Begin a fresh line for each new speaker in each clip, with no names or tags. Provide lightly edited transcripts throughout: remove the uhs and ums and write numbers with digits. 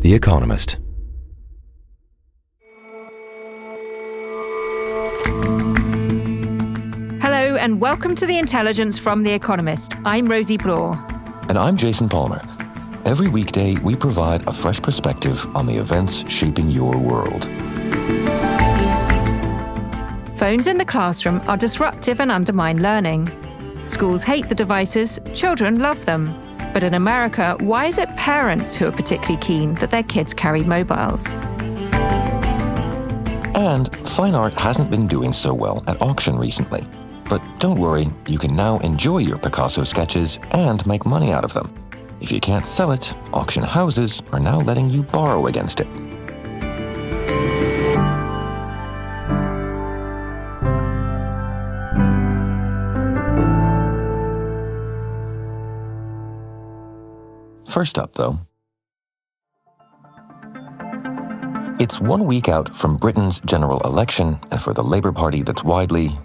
The Economist.
Hello and welcome to The Intelligence from The Economist. I'm Rosie Bloor.
And I'm Jason Palmer. Every weekday, we provide a fresh perspective on the events shaping your world.
Phones in the classroom are disruptive and undermine learning. Schools hate the devices, children love them. But in America, why is it parents who are particularly keen that their kids carry mobiles?
And fine art hasn't been doing so well at auction recently. But don't worry, you can now enjoy your Picasso sketches and make money out of them. If you can't sell it, auction houses are now letting you borrow against it. First up, though, it's 1 week out from Britain's general election, and for the Labour Party that's really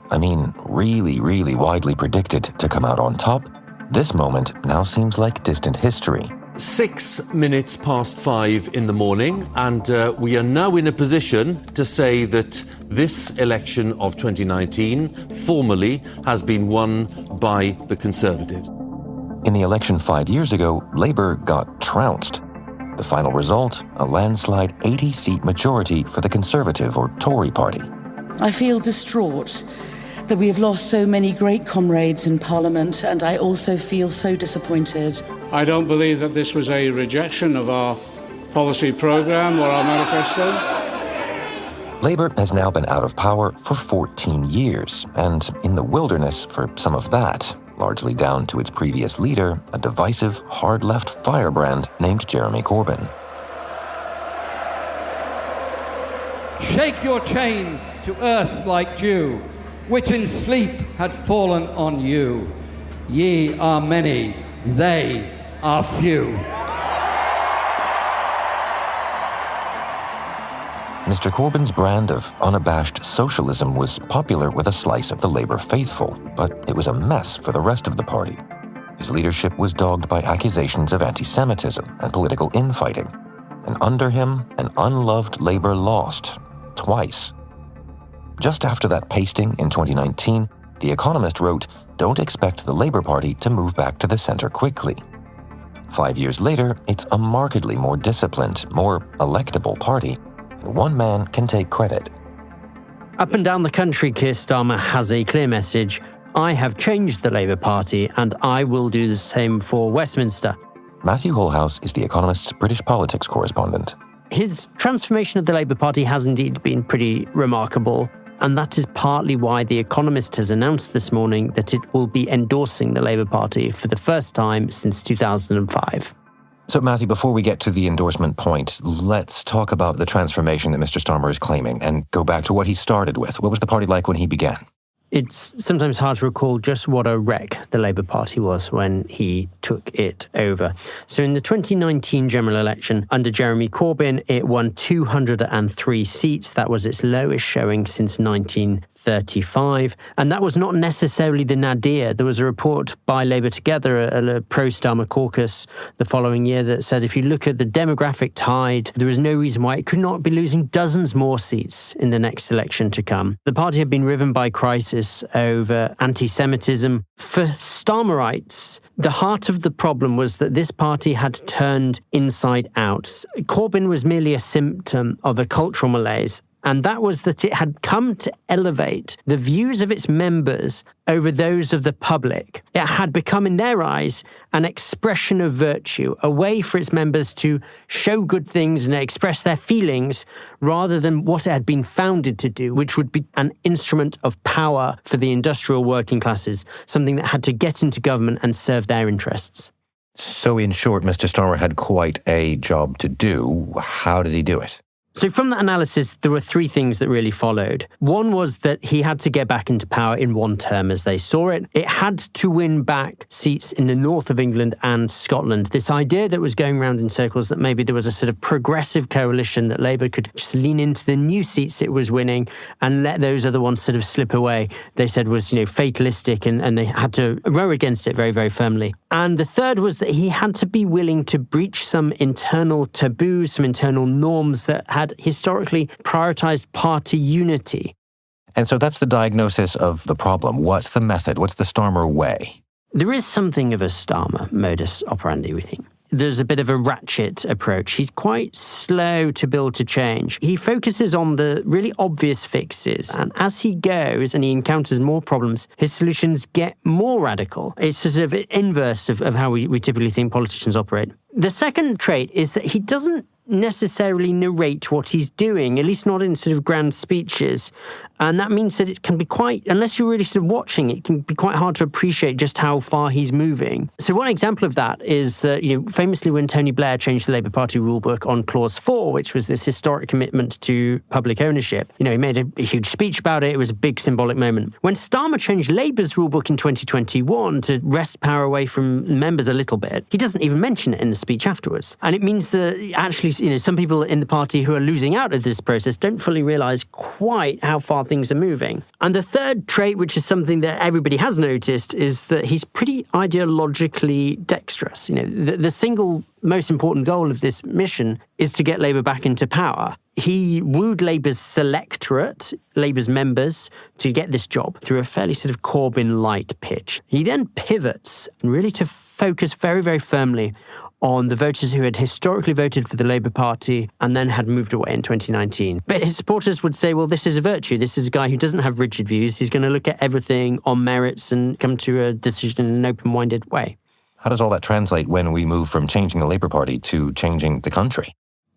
widely predicted to come out on top, this moment now seems like distant history.
6 minutes past 5 in the morning, and we are now in a position to say that this election of 2019 formally has been won by the Conservatives.
In the election 5 years ago, Labour got trounced. The final result, a landslide 80-seat majority for the Conservative or Tory party.
I feel distraught that we have lost so many great comrades in Parliament, and I also feel so disappointed.
I don't believe that this was a rejection of our policy programme or our manifesto.
Labour has now been out of power for 14 years, and in the wilderness for some of that, largely down to its previous leader, a divisive, hard-left firebrand named Jeremy Corbyn.
Shake your chains to earth like dew, which in sleep had fallen on you. Ye are many, they are few.
Mr. Corbyn's brand of unabashed socialism was popular with a slice of the Labour faithful, but it was a mess for the rest of the party. His leadership was dogged by accusations of anti-Semitism and political infighting, and under him, an unloved Labour lost, twice. Just after that pasting in 2019, The Economist wrote, "Don't expect the Labour Party to move back to the centre quickly." 5 years later, it's a markedly more disciplined, more electable party. One man can take credit.
Up and down the country, Keir Starmer has a clear message. I have changed the Labour Party, and I will do the same for Westminster.
Matthew Holhouse is The Economist's British politics correspondent.
His transformation of the Labour Party has indeed been pretty remarkable, and that is partly why The Economist has announced this morning that it will be endorsing the Labour Party for the first time since 2005.
So, Matthew, before we get to the endorsement point, let's talk about the transformation that Mr. Starmer is claiming and go back to what he started with. What was the party like when he began?
It's sometimes hard to recall just what a wreck the Labour Party was when he took it over. So in the 2019 general election, under Jeremy Corbyn, it won 203 seats. That was its lowest showing since 1935. And that was not necessarily the nadir. There was a report by Labour Together, a pro-Starmer caucus, the following year that said if you look at the demographic tide, there is no reason why it could not be losing dozens more seats in the next election to come. The party had been riven by crisis over anti-Semitism. For Starmerites, the heart of the problem was that this party had turned inside out. Corbyn was merely a symptom of a cultural malaise, and that was that it had come to elevate the views of its members over those of the public. It had become, in their eyes, an expression of virtue, a way for its members to show good things and express their feelings, rather than what it had been founded to do, which would be an instrument of power for the industrial working classes, something that had to get into government and serve their interests.
So in short, Mr. Starmer had quite a job to do. How did he do it?
So from that analysis, there were three things that really followed. One was that he had to get back into power in one term as they saw it. It had to win back seats in the north of England and Scotland. This idea that was going around in circles that maybe there was a sort of progressive coalition that Labour could just lean into the new seats it was winning and let those other ones sort of slip away, they said was, fatalistic, and they had to row against it very, very firmly. And the third was that he had to be willing to breach some internal taboos, some internal norms that had historically prioritized party unity.
And so that's the diagnosis of the problem. What's the method? What's the Starmer way?
There is something of a Starmer modus operandi, we think. There's a bit of a ratchet approach. He's quite slow to build to change. He focuses on the really obvious fixes, and as he goes and he encounters more problems, his solutions get more radical. It's sort of inverse of how we typically think politicians operate. The second trait is that he doesn't necessarily narrate what he's doing, at least not in sort of grand speeches. And that means that it can be quite, unless you're really sort of watching, it can be quite hard to appreciate just how far he's moving. So one example of that is that, famously when Tony Blair changed the Labour Party rulebook on Clause 4, which was this historic commitment to public ownership, he made a huge speech about it. It was a big symbolic moment. When Starmer changed Labour's rulebook in 2021 to wrest power away from members a little bit, he doesn't even mention it in the speech afterwards. And it means that actually, some people in the party who are losing out of this process don't fully realise quite how far things are moving. And the third trait, which is something that everybody has noticed, is that he's pretty ideologically dexterous. The single most important goal of this mission is to get Labour back into power. He wooed Labour's selectorate, Labour's members, to get this job through a fairly sort of Corbyn-light pitch. He then pivots really to focus very, very firmly on the voters who had historically voted for the Labour Party and then had moved away in 2019. But his supporters would say, well, this is a virtue. This is a guy who doesn't have rigid views. He's going to look at everything on merits and come to a decision in an open-minded way.
How does all that translate when we move from changing the Labour Party to changing the country?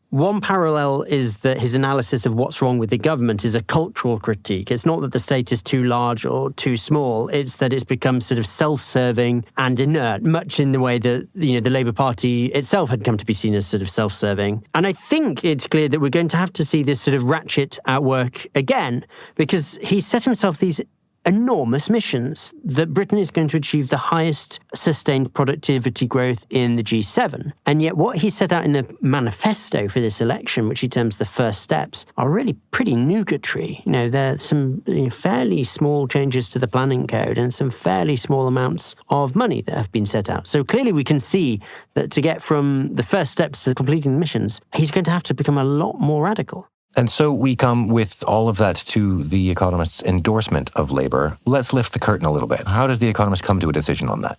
One parallel is that his analysis of what's wrong with the government is a cultural critique. It's not that the state is too large or too small. It's that it's become sort of self-serving and inert, much in the way that the Labour Party itself had come to be seen as sort of self-serving. And I think it's clear that we're going to have to see this sort of ratchet at work again, because he set himself these enormous missions that Britain is going to achieve the highest sustained productivity growth in the G7. And yet what he set out in the manifesto for this election, which he terms the first steps, are really pretty nugatory. There are some fairly small changes to the planning code and some fairly small amounts of money that have been set out. So clearly we can see that to get from the first steps to completing the missions, he's going to have to become a lot more radical.
And so we come with all of that to The Economist's endorsement of Labour. Let's lift the curtain a little bit. How does The Economist come to a decision on that?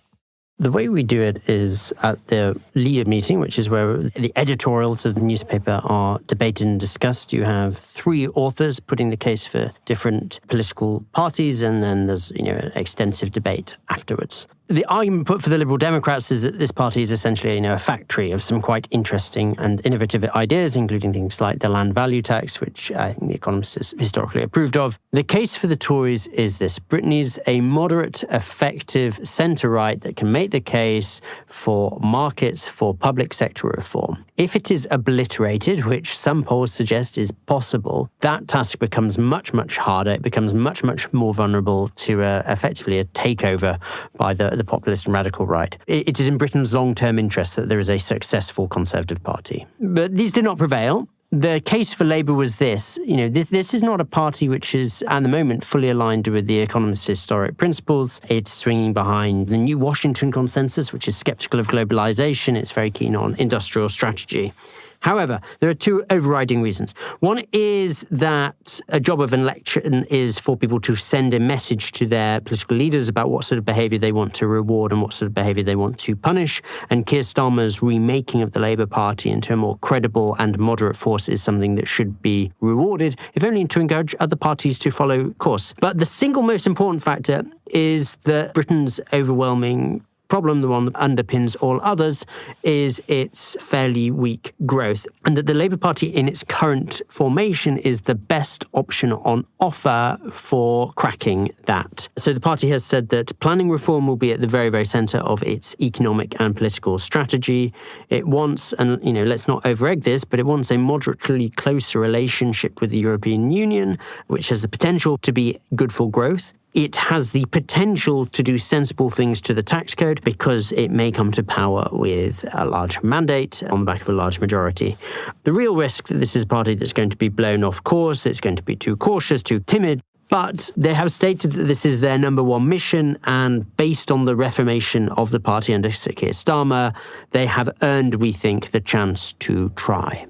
The way we do it is at the leader meeting, which is where the editorials of the newspaper are debated and discussed. You have three authors putting the case for different political parties, and then there's extensive debate afterwards. The argument put for the Liberal Democrats is that this party is essentially a factory of some quite interesting and innovative ideas, including things like the land value tax, which I think The Economist has historically approved of. The case for the Tories is this: Britain needs a moderate, effective centre-right that can make the case for markets, for public sector reform. If it is obliterated, which some polls suggest is possible, that task becomes much, much harder. It becomes much, much more vulnerable to effectively a takeover by the populist and radical right. It is in Britain's long-term interest that there is a successful Conservative Party. But these did not prevail. The case for Labour was this. This is not a party which is, at the moment, fully aligned with The Economist's historic principles. It's swinging behind the new Washington consensus, which is sceptical of globalisation. It's very keen on industrial strategy. However, there are two overriding reasons. One is that a job of an election is for people to send a message to their political leaders about what sort of behaviour they want to reward and what sort of behaviour they want to punish. And Keir Starmer's remaking of the Labour Party into a more credible and moderate force is something that should be rewarded, if only to encourage other parties to follow course. But the single most important factor is that Britain's overwhelming problem, the one that underpins all others, is its fairly weak growth, and that the Labour Party in its current formation is the best option on offer for cracking that. So the party has said that planning reform will be at the very, very centre of its economic and political strategy. It wants, and let's not over-egg this, but it wants a moderately closer relationship with the European Union, which has the potential to be good for growth. It has the potential to do sensible things to the tax code because it may come to power with a large mandate on the back of a large majority. The real risk that this is a party that's going to be blown off course, it's going to be too cautious, too timid, But they have stated that this is their number one mission, and based on the reformation of the party under Sir Keir Starmer, they have earned, we think, the chance to try.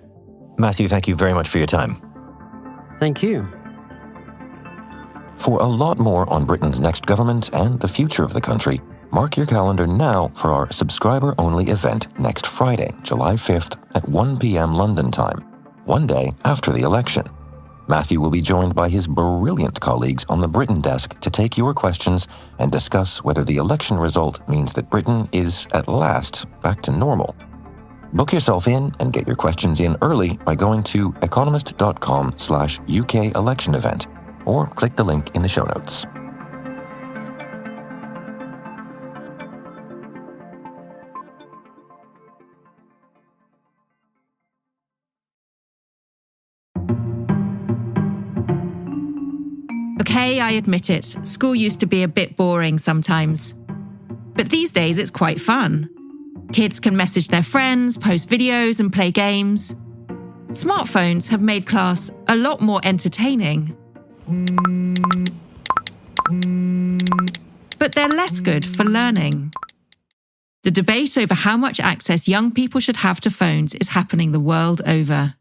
Matthew, thank you very much for your time.
Thank you.
For a lot more on Britain's next government and the future of the country, mark your calendar now for our subscriber-only event next Friday, July 5th at 1 p.m. London time, one day after the election. Matthew will be joined by his brilliant colleagues on the Britain desk to take your questions and discuss whether the election result means that Britain is, at last, back to normal. Book yourself in and get your questions in early by going to economist.com/UK election event, or click the link in the show notes.
Okay, I admit it, school used to be a bit boring sometimes. But these days it's quite fun. Kids can message their friends, post videos and play games. Smartphones have made class a lot more entertaining. But they're less good for learning. The debate over how much access young people should have to phones is happening the world over.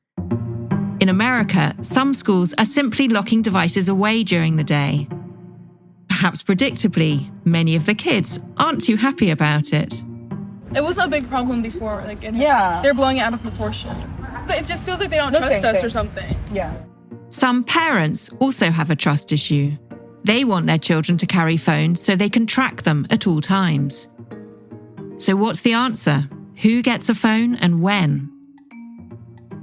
In America, some schools are simply locking devices away during the day. Perhaps predictably, many of the kids aren't too happy about it.
It wasn't a big problem before, they're blowing it out of proportion. But it just feels like they don't trust us or something.
Yeah.
Some parents also have a trust issue. They want their children to carry phones so they can track them at all times. So what's the answer? Who gets a phone and when?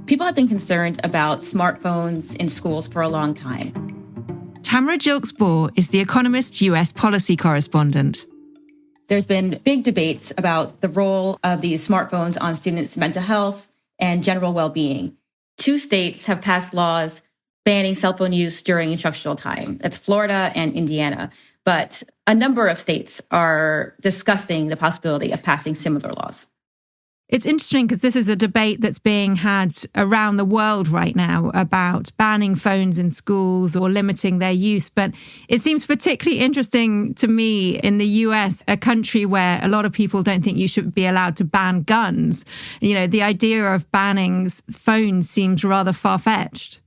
People have been concerned about smartphones in schools for a long time.
Tamara Gilks-Bohr is The Economist's US policy correspondent.
There's been big debates about the role of these smartphones on students' mental health and general well-being. 2 states have passed laws banning cell phone use during instructional time. That's Florida and Indiana. But a number of states are discussing the possibility of passing similar laws.
It's interesting because this is a debate that's being had around the world right now about banning phones in schools or limiting their use. But it seems particularly interesting to me in the US, a country where a lot of people don't think you should be allowed to ban guns. You know, the idea of banning phones seems rather far-fetched.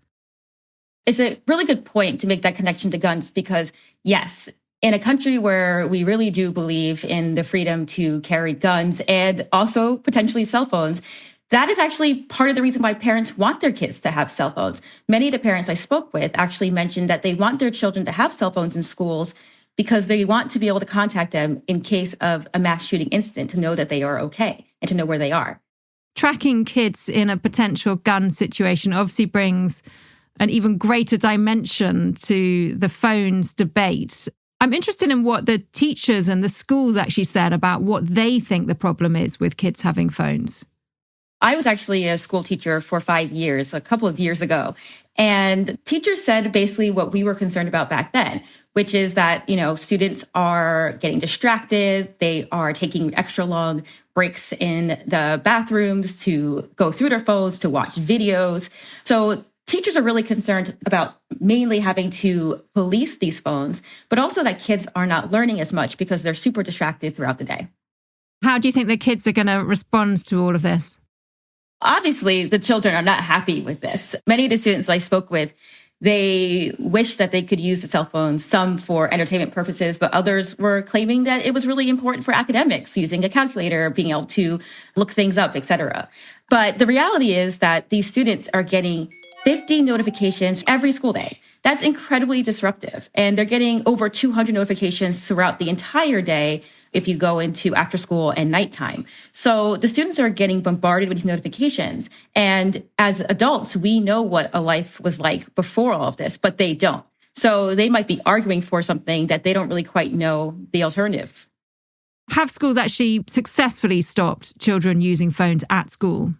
It's a really good point to make that connection to guns because, yes, in a country where we really do believe in the freedom to carry guns and also potentially cell phones, that is actually part of the reason why parents want their kids to have cell phones. Many of the parents I spoke with actually mentioned that they want their children to have cell phones in schools because they want to be able to contact them in case of a mass shooting incident to know that they are okay and to know where they are.
Tracking kids in a potential gun situation obviously brings an even greater dimension to the phones debate. I'm interested in what the teachers and the schools actually said about what they think the problem is with kids having phones.
I was actually a school teacher for 5 years, a couple of years ago. And teachers said basically what we were concerned about back then, which is that, students are getting distracted. They are taking extra long breaks in the bathrooms to go through their phones, to watch videos. So teachers are really concerned about mainly having to police these phones, but also that kids are not learning as much because they're super distracted throughout the day.
How do you think the kids are going to respond to all of this?
Obviously, the children are not happy with this. Many of the students I spoke with, they wish that they could use the cell phones, some for entertainment purposes, but others were claiming that it was really important for academics, using a calculator, being able to look things up, etc. But the reality is that these students are getting 50 notifications every school day. That's incredibly disruptive. And they're getting over 200 notifications throughout the entire day if you go into after school and nighttime. So the students are getting bombarded with these notifications. And as adults, we know what a life was like before all of this, but they don't. So they might be arguing for something that they don't really quite know the alternative.
Have schools actually successfully stopped children using phones at school?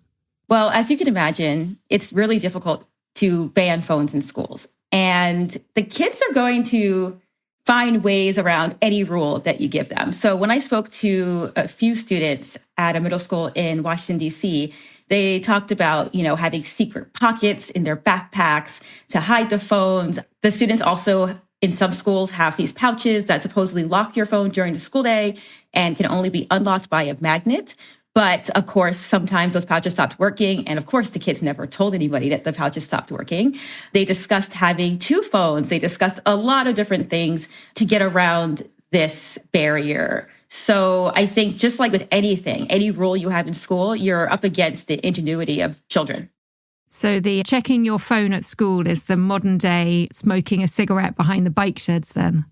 Well, as you can imagine, it's really difficult to ban phones in schools. And the kids are going to find ways around any rule that you give them. So when I spoke to a few students at a middle school in Washington, D.C., they talked about, having secret pockets in their backpacks to hide the phones. The students also in some schools have these pouches that supposedly lock your phone during the school day and can only be unlocked by a magnet. But of course, sometimes those pouches stopped working. And of course, the kids never told anybody that the pouches stopped working. They discussed having 2 phones. They discussed a lot of different things to get around this barrier. So I think just like with anything, any rule you have in school, you're up against the ingenuity of children.
So the checking your phone at school is the modern day smoking a cigarette behind the bike sheds then?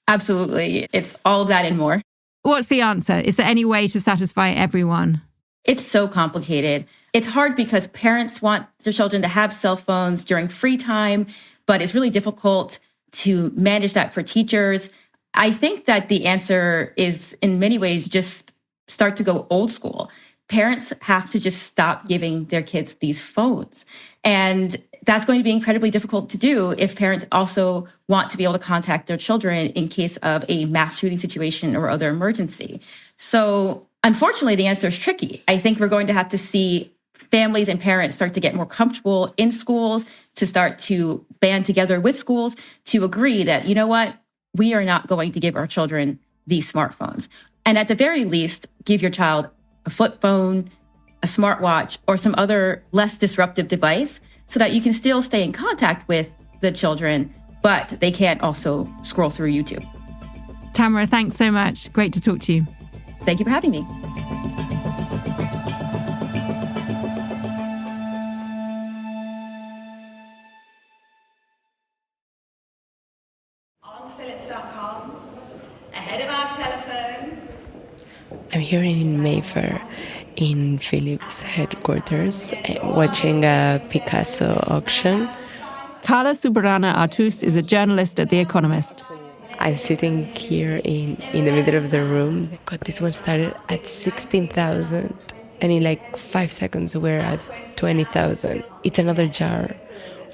Absolutely. It's all of that and more.
What's the answer? Is there any way to satisfy everyone?
It's so complicated. It's hard because parents want their children to have cell phones during free time, but it's really difficult to manage that for teachers. I think that the answer is, in many ways, just start to go old school. Parents have to just stop giving their kids these phones. And that's going to be incredibly difficult to do if parents also want to be able to contact their children in case of a mass shooting situation or other emergency. So unfortunately, the answer is tricky. I think we're going to have to see families and parents start to get more comfortable in schools, to start to band together with schools to agree that, you know what, we are not going to give our children these smartphones. And at the very least, give your child a flip phone, a smartwatch, or some other less disruptive device so that you can still stay in contact with the children, but they can't also scroll through YouTube.
Tamara, thanks so much. Great to talk to you.
Thank you for having me.
On Philips.com, ahead of our telephones.
I'm here in Mayfair, in Philips headquarters, watching a Picasso auction.
Carla Subarana Artus is a journalist at The Economist.
I'm sitting here in the middle of the room. God, this one started at 16,000, and in like 5 seconds we're at 20,000. It's another jar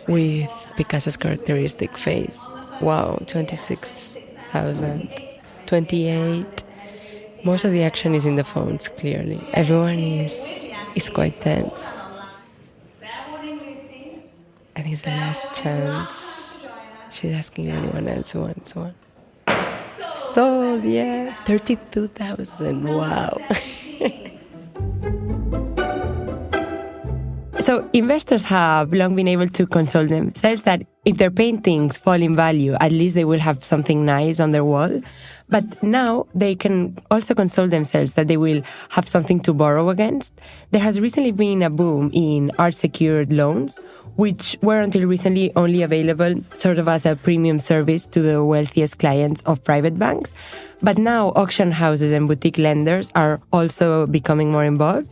with Picasso's characteristic face. Wow, 26,000, 28. Most of the action is in the phones, clearly. Everyone is quite tense. I think it's the last chance. She's asking if anyone else wants one. Sold, yeah. 32,000, wow. So investors have long been able to console themselves that if their paintings fall in value, at least they will have something nice on their wall. But now they can also console themselves that they will have something to borrow against. There has recently been a boom in art-secured loans, which were until recently only available sort of as a premium service to the wealthiest clients of private banks. But now auction houses and boutique lenders are also becoming more involved.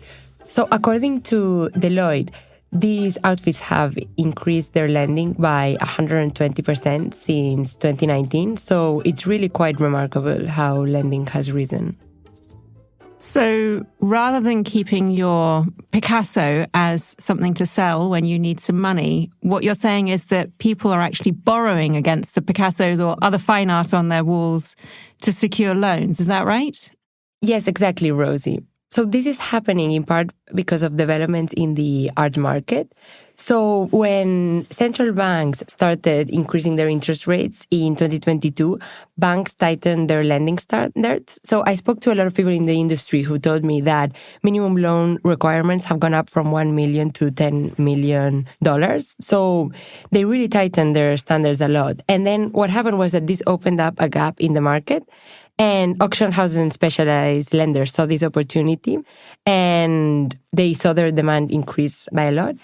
So according to Deloitte, these outfits have increased their lending by 120% since 2019. So it's really quite remarkable how lending has risen.
So rather than keeping your Picasso as something to sell when you need some money, what you're saying is that people are actually borrowing against the Picassos or other fine art on their walls to secure loans. Is that right?
Yes, exactly, Rosie. So this is happening in part because of developments in the art market. So when central banks started increasing their interest rates in 2022, banks tightened their lending standards. So I spoke to a lot of people in the industry who told me that minimum loan requirements have gone up from $1 million to $10 million. So they really tightened their standards a lot. And then what happened was that this opened up a gap in the market. And auction houses and specialized lenders saw this opportunity and they saw their demand increase by a lot.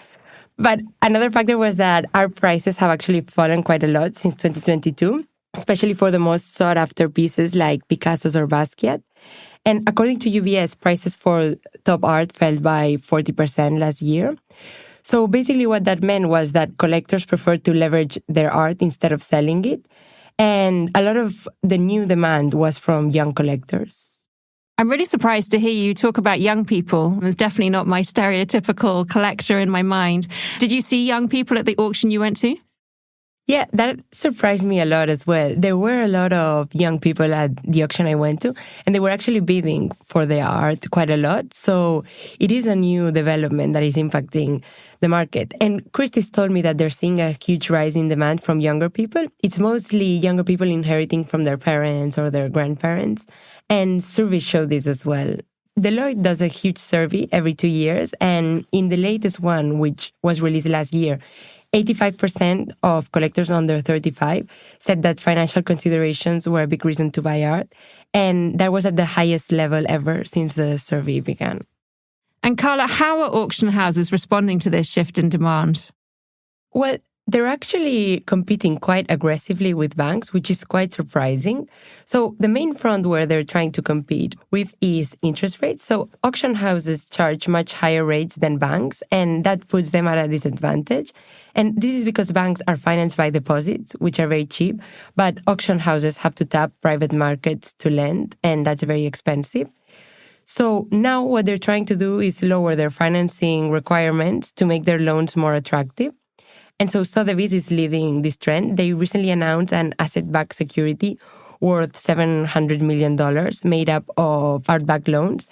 But another factor was that our prices have actually fallen quite a lot since 2022, especially for the most sought after pieces like Picasso's or Basquiat. And according to UBS, prices for top art fell by 40% last year. So basically what that meant was that collectors preferred to leverage their art instead of selling it. And a lot of the new demand was from young collectors.
I'm really surprised to hear you talk about young people. It's definitely not my stereotypical collector in my mind. Did you see young people at the auction you went to?
Yeah, that surprised me a lot as well. There were a lot of young people at the auction I went to, and they were actually bidding for the art quite a lot. So it is a new development that is impacting the market. And Christie's told me that they're seeing a huge rise in demand from younger people. It's mostly younger people inheriting from their parents or their grandparents. And surveys show this as well. Deloitte does a huge survey every 2 years, and in the latest one, which was released last year, 85% of collectors under 35 said that financial considerations were a big reason to buy art, and that was at the highest level ever since the survey began.
And Carla, how are auction houses responding to this shift in demand?
Well, they're actually competing quite aggressively with banks, which is quite surprising. So the main front where they're trying to compete with is interest rates. So auction houses charge much higher rates than banks, and that puts them at a disadvantage. And this is because banks are financed by deposits, which are very cheap, but auction houses have to tap private markets to lend, and that's very expensive. So now what they're trying to do is lower their financing requirements to make their loans more attractive. And so Sotheby's is leading this trend. They recently announced an asset-backed security worth $700 million made up of art-backed loans.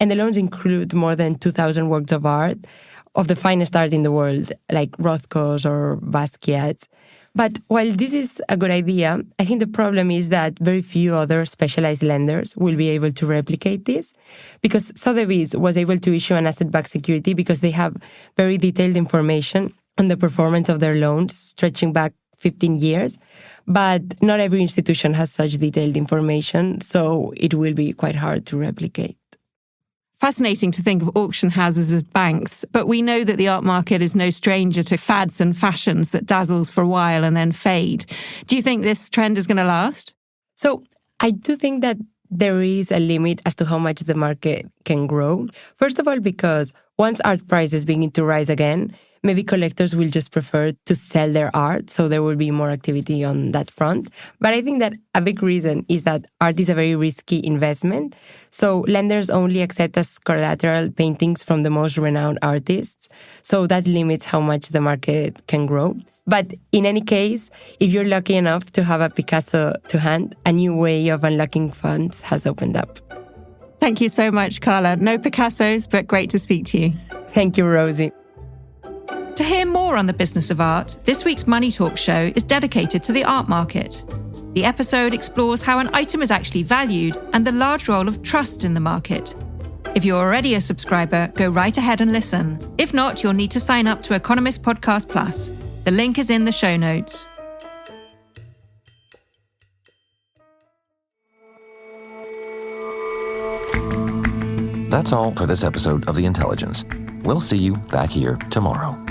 And the loans include more than 2,000 works of art, of the finest art in the world, like Rothko's or Basquiat's. But while this is a good idea, I think the problem is that very few other specialized lenders will be able to replicate this, because Sotheby's was able to issue an asset-backed security because they have very detailed information on the performance of their loans stretching back 15 years. But not every institution has such detailed information, so it will be quite hard to replicate.
Fascinating to think of auction houses as banks, but we know that the art market is no stranger to fads and fashions that dazzles for a while and then fade. Do you think this trend is going to last?
So I do think that there is a limit as to how much the market can grow. First of all, because once art prices begin to rise again, maybe collectors will just prefer to sell their art, so there will be more activity on that front. But I think that a big reason is that art is a very risky investment. So lenders only accept as collateral paintings from the most renowned artists. So that limits how much the market can grow. But in any case, if you're lucky enough to have a Picasso to hand, a new way of unlocking funds has opened up.
Thank you so much, Carla. No Picassos, but great to speak to you.
Thank you, Rosie.
To hear more on the business of art, this week's Money Talk show is dedicated to the art market. The episode explores how an item is actually valued and the large role of trust in the market. If you're already a subscriber, go right ahead and listen. If not, you'll need to sign up to Economist Podcast Plus. The link is in the show notes.
That's all for this episode of The Intelligence. We'll see you back here tomorrow.